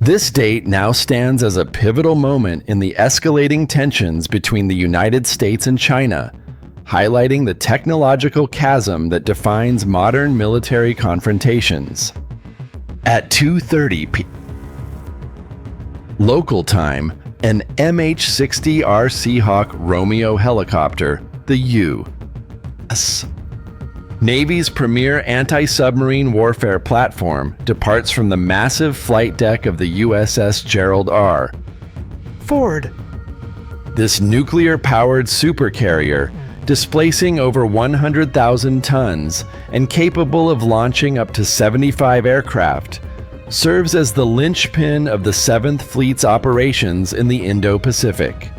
This date now stands as a pivotal moment in the escalating tensions between the United States and China, highlighting the technological chasm that defines modern military confrontations. At 2:30 p.m. local time, an MH-60R Seahawk Romeo helicopter, the U.S. Navy's premier anti-submarine warfare platform, departs from the massive flight deck of the USS Gerald R. Ford. This nuclear-powered supercarrier, displacing over 100,000 tons and capable of launching up to 75 aircraft, serves as the linchpin of the 7th Fleet's operations in the Indo-Pacific.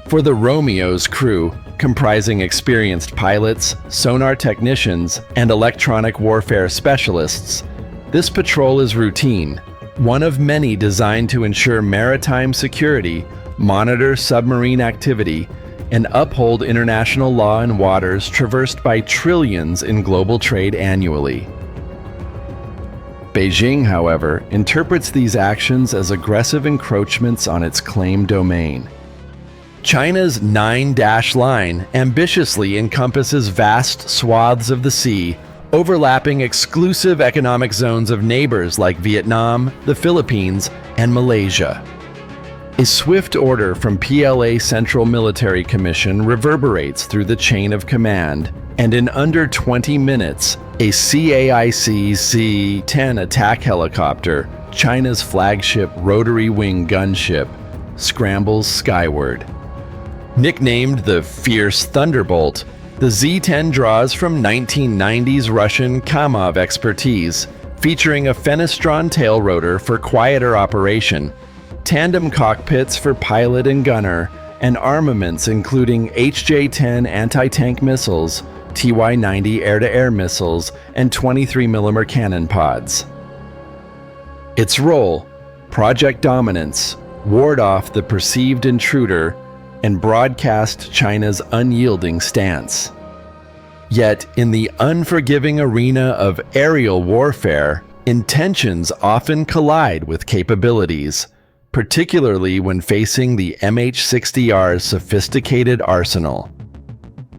For the Romeo's crew, comprising experienced pilots, sonar technicians, and electronic warfare specialists, this patrol is routine, one of many designed to ensure maritime security, monitor submarine activity, and uphold international law in waters traversed by trillions in global trade annually. Beijing, however, interprets these actions as aggressive encroachments on its claimed domain. China's 9-dash line ambitiously encompasses vast swaths of the sea, overlapping exclusive economic zones of neighbors like Vietnam, the Philippines, and Malaysia. A swift order from PLA Central Military Commission reverberates through the chain of command, and in under 20 minutes, a CAIC C-10 attack helicopter, China's flagship rotary wing gunship, scrambles skyward. Nicknamed the Fierce Thunderbolt, the Z-10 draws from 1990s Russian Kamov expertise, featuring a Fenestron tail rotor for quieter operation, tandem cockpits for pilot and gunner, and armaments including HJ-10 anti-tank missiles, TY-90 air-to-air missiles, and 23mm cannon pods. Its role: Project Dominance, ward off the perceived intruder, and broadcast China's unyielding stance. Yet, in the unforgiving arena of aerial warfare, intentions often collide with capabilities, particularly when facing the MH-60R's sophisticated arsenal.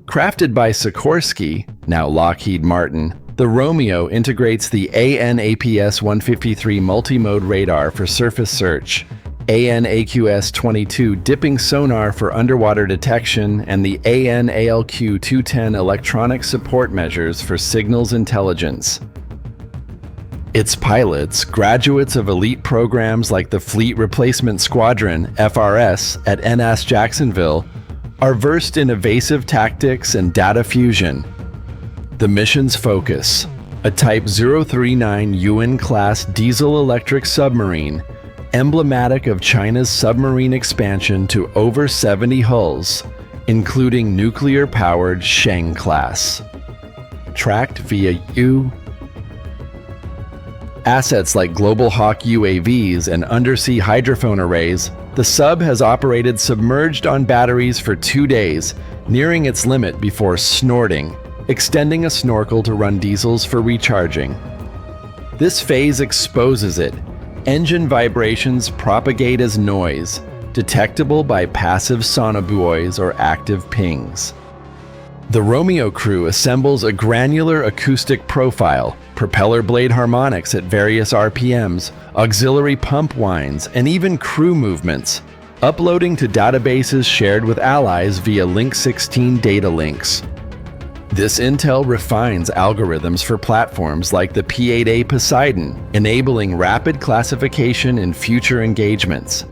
Crafted by Sikorsky, now Lockheed Martin, the Romeo integrates the AN/APS-153 multi-mode radar for surface search, AN/AQS-22 dipping sonar for underwater detection, and the AN/ALQ-210 electronic support measures for signals intelligence. Its pilots, graduates of elite programs like the Fleet Replacement Squadron, FRS, at NAS Jacksonville, are versed in evasive tactics and data fusion. The mission's focus: a Type 039 UN-class diesel-electric submarine, emblematic of China's submarine expansion to over 70 hulls, including nuclear-powered Sheng class. Tracked via assets like Global Hawk UAVs and undersea hydrophone arrays, the sub has operated submerged on batteries for 2 days, nearing its limit before snorting, extending a snorkel to run diesels for recharging. This phase exposes it. Engine vibrations propagate as noise, detectable by passive sonobuoys or active pings. The Romeo crew assembles a granular acoustic profile, propeller blade harmonics at various RPMs, auxiliary pump winds, and even crew movements, uploading to databases shared with allies via Link 16 data links. This intel refines algorithms for platforms like the P-8A Poseidon, enabling rapid classification in future engagements.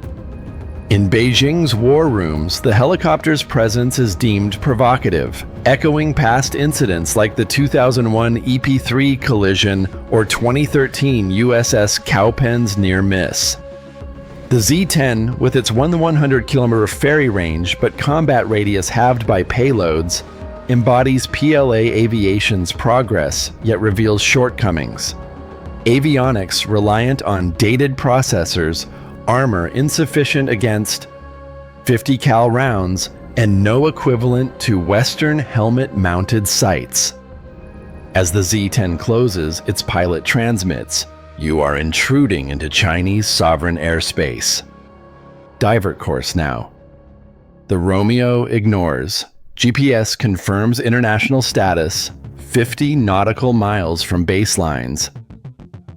In Beijing's war rooms, the helicopter's presence is deemed provocative, echoing past incidents like the 2001 EP-3 collision or 2013 USS Cowpen's near miss. The Z-10, with its 100-kilometer ferry range but combat radius halved by payloads, embodies PLA Aviation's progress, yet reveals shortcomings. Avionics reliant on dated processors, armor insufficient against 50 cal rounds, and no equivalent to Western helmet-mounted sights. As the Z-10 closes, its pilot transmits, You are intruding into Chinese sovereign airspace. Divert course now. The Romeo ignores. GPS confirms international status, 50 nautical miles from baselines.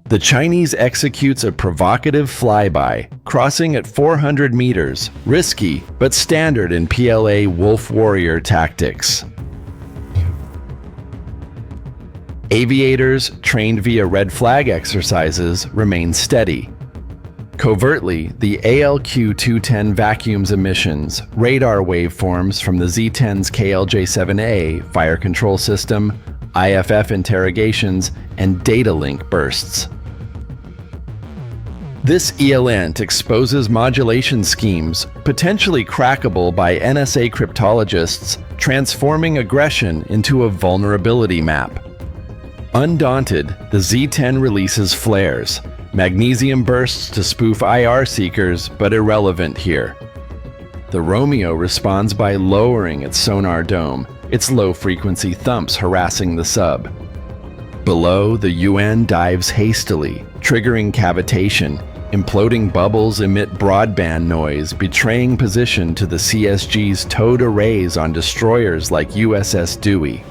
The Chinese executes a provocative flyby, crossing at 400 meters, risky but standard in PLA Wolf Warrior tactics. Aviators trained via red flag exercises remain steady. Covertly, the ALQ-210 vacuums emissions, radar waveforms from the Z-10's KLJ-7A fire control system, IFF interrogations, and data link bursts. This ELINT exposes modulation schemes potentially crackable by NSA cryptologists, transforming aggression into a vulnerability map. Undaunted, the Z-10 releases flares, magnesium bursts to spoof IR seekers, but irrelevant here. The Romeo responds by lowering its sonar dome, its low-frequency thumps harassing the sub. Below, the UN dives hastily, triggering cavitation. Imploding bubbles emit broadband noise, betraying position to the CSG's towed arrays on destroyers like USS Dewey.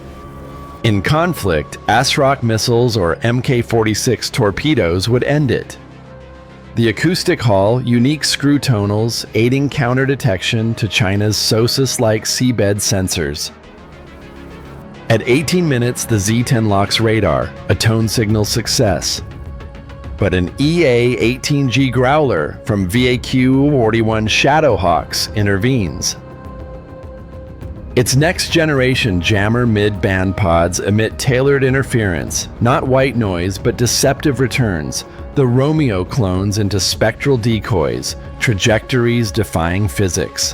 In conflict, ASROC missiles or Mk-46 torpedoes would end it. The acoustic hull, unique screw tonals, aiding counter-detection to China's SOSUS-like seabed sensors. At 18 minutes, the Z-10 locks radar, a tone signal success. But an EA-18G Growler from VAQ-41 Shadowhawks intervenes. Its next-generation jammer mid-band pods emit tailored interference, not white noise but deceptive returns, the Romeo clones into spectral decoys, trajectories defying physics.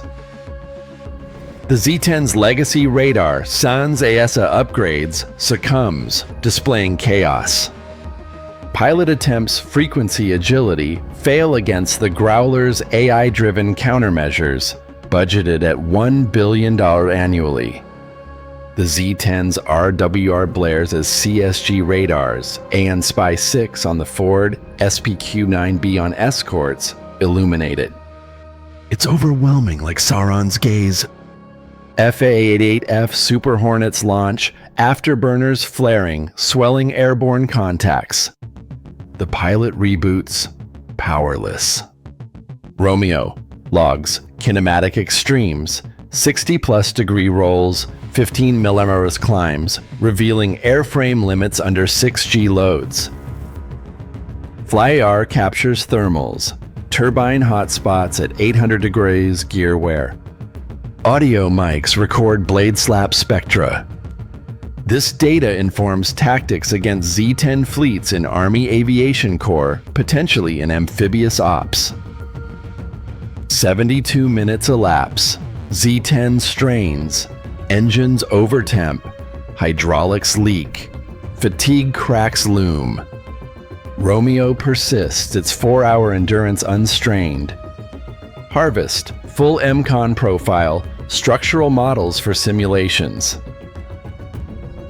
The Z-10's legacy radar, Sans ESA upgrades, succumbs, displaying chaos. Pilot attempts frequency agility fail against the Growler's AI-driven countermeasures, budgeted at $1 billion annually. The Z-10's RWR blares as CSG radars, AN-SPY 6 on the Ford, SPQ-9B on escorts, illuminate it. It's overwhelming like Sauron's gaze. FA-88F Super Hornets launch, afterburners flaring, swelling airborne contacts. The pilot reboots, powerless. Romeo logs kinematic extremes, 60-plus degree rolls, 15 millimeters climbs, revealing airframe limits under 6G loads. FlyAR captures thermals, turbine hotspots at 800 degrees gear wear. Audio mics record blade slap spectra. This data informs tactics against Z-10 fleets in Army Aviation Corps, potentially in amphibious ops. 72 minutes elapse. Z-10 strains. Engines overtemp. Hydraulics leak. Fatigue cracks loom. Romeo persists, its 4-hour endurance unstrained. Harvest. Full MCON profile. Structural models for simulations.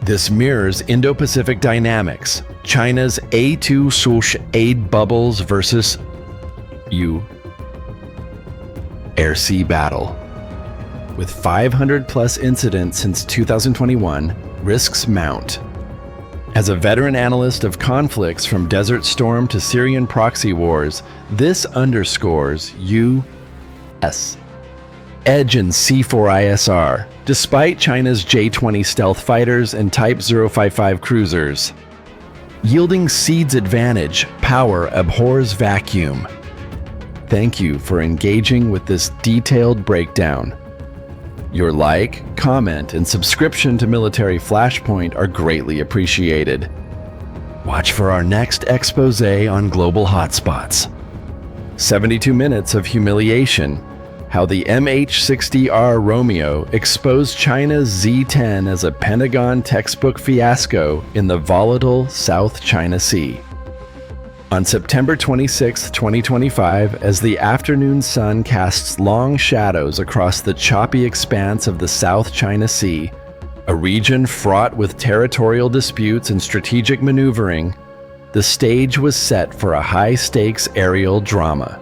This mirrors Indo-Pacific dynamics, China's A2 aid bubbles versus air-sea battle. With 500-plus incidents since 2021, risks mount. As a veteran analyst of conflicts from Desert Storm to Syrian proxy wars, this underscores U.S. edge in C4ISR, despite China's J-20 stealth fighters and Type 055 cruisers. Yielding SEAD's advantage, power abhors vacuum. Thank you for engaging with this detailed breakdown. Your like, comment, and subscription to Military Flashpoint are greatly appreciated. Watch for our next expose on global hotspots. 72 minutes of humiliation. How the MH-60R Romeo exposed China's Z-10 as a Pentagon textbook fiasco in the volatile South China Sea. On September 26, 2025, as the afternoon sun casts long shadows across the choppy expanse of the South China Sea, a region fraught with territorial disputes and strategic maneuvering, the stage was set for a high-stakes aerial drama.